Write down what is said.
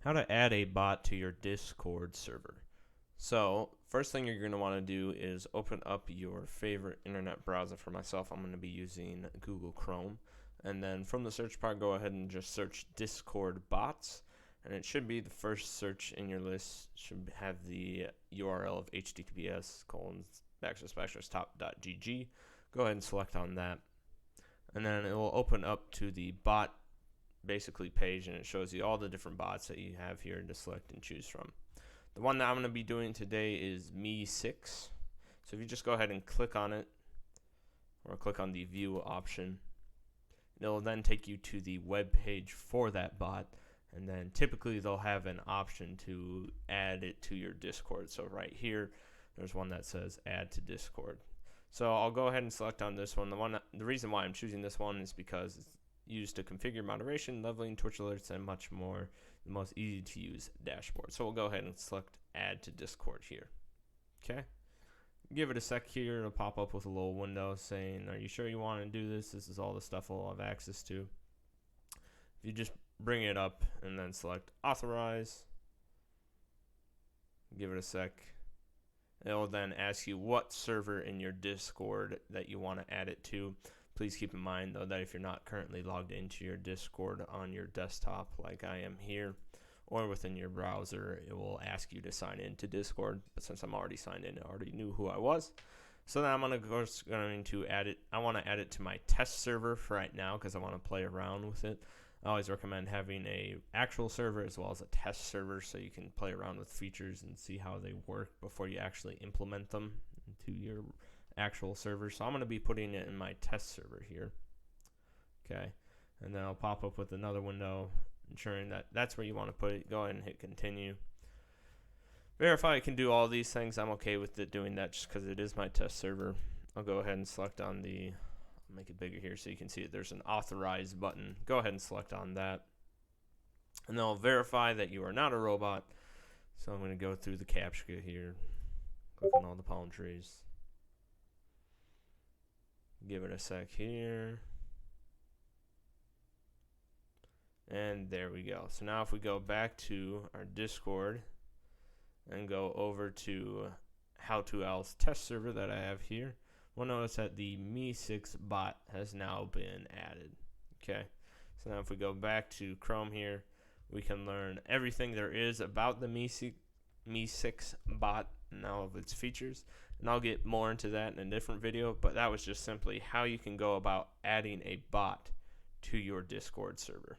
How to add a bot to your Discord server. So first thing you're going to want to do is open up your favorite internet browser. For myself, I'm going to be using Google Chrome, and then from the search bar go ahead and just search Discord bots, and it should be the first search in your list. Should have the URL of https://top.gg. Go ahead and select on that, and then it will open up to the bot basically page, and it shows you all the different bots that you have here to select and choose from. The one that I'm going to be doing today is Me6. So if you just go ahead and click on it, or click on the view option, it'll then take you to the web page for that bot, and then typically they'll have an option to add it to your Discord. So right here there's one that says add to Discord. So I'll go ahead and select on this one. The reason why I'm choosing this one is because it's used to configure moderation, leveling, Twitch alerts, and much more. The most easy to use dashboard. So we'll go ahead and select add to Discord here. Okay, give it a sec here. It'll pop up with a little window saying, are you sure you want to do this? This is all the stuff we'll have access to. If you just bring it up and then select authorize, give it a sec, it will then ask you what server in your Discord that you want to add it to. Please keep in mind, though, that if you're not currently logged into your Discord on your desktop like I am here, or within your browser, it will ask you to sign in to Discord. But since I'm already signed in, it already knew who I was. So then I'm going to add it. I want to add it to my test server for right now because I want to play around with it. I always recommend having a actual server as well as a test server so you can play around with features and see how they work before you actually implement them into your actual server. So I'm going to be putting it in my test server here. Okay, and then I'll pop up with another window ensuring that that's where you want to put it. Go ahead and hit continue. Verify it can do all these things. I'm okay with it doing that just because it is my test server. I'll go ahead and select on the, I'll make it bigger here so you can see it. There's an authorize button. Go ahead and select on that, and then I'll verify that you are not a robot. So I'm going to go through the CAPTCHA here, click on all the palm trees. Give it a sec here. And there we go. So now if we go back to our Discord and go over to howtoal's test server that I have here, we'll notice that the Me6 bot has now been added. Okay. So now if we go back to Chrome here, we can learn everything there is about the Me6 bot and all of its features. And I'll get more into that in a different video, but that was just simply how you can go about adding a bot to your Discord server.